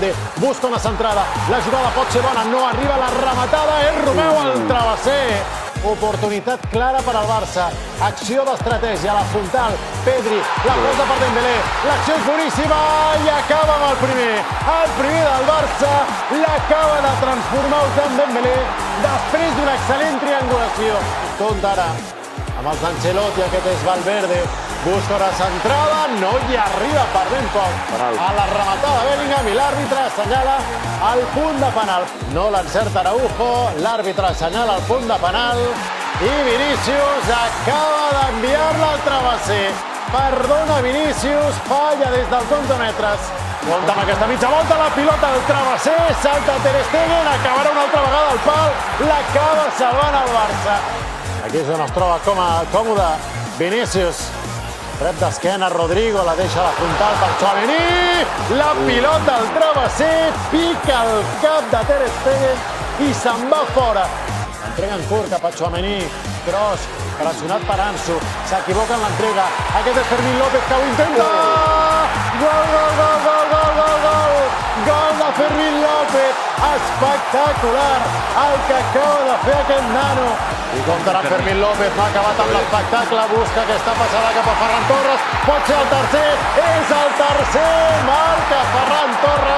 Iturralde, busca una centrada, la jugada pot ser bona, no arriba la rematada, és Romeu al travesser. Oportunitat clara per al Barça, acció d'estratègia, la frontal, Pedri, la posa per Dembélé, l'acció és boníssima i acaba amb el primer del Barça, l'acaba de transformar Ousmane Dembélé després d'una excel·lent triangulació. Compte ara amb els Ancelotti, aquest és Valverde, busca una centrada, no hi arriba per ben poc a la rematada Bellingham i l'àrbitre assenyala el punt de penal. No l'encerta Araujo, l'àrbitre assenyala el punt de penal i Vinícius acaba d'enviar-la al travesser. Perdona Vinícius, falla des dels 11 metres. Compte amb aquesta mitja volta, la pilota al travesser, salta Ter Stegen, acabarà una altra vegada al pal, l'acaba salvant el Barça. Aquí és on es troba còmode Vinícius. Rep d'esquena Rodrigo, la deixa a la frontal per Tchouaméni. La pilota al travesser, pica el cap de Ter Stegen i se'n va fora. Entrega en curt cap a Tchouaméni. Kroos, pressionat per Ansu. S'equivoca en l'entrega. Aquest és Fermín López que ho intenta. Gol, gol, gol, gol, gol, gol, gol. Gol de Fermín López. Espectacular el que acaba de fer aquest nano. I comptarà Fermín López, no ha acabat amb l'espectacle, busca aquesta passada cap a Ferran Torres, pot ser el tercer, és el tercer, marca Ferran Torres.